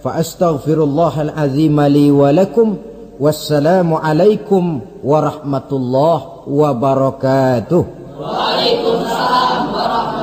fa astaghfirullahal azim li wa lakum Wassalamualaikum warahmatullahi wabarakatuh. Waalaikumsalam warahmatullahi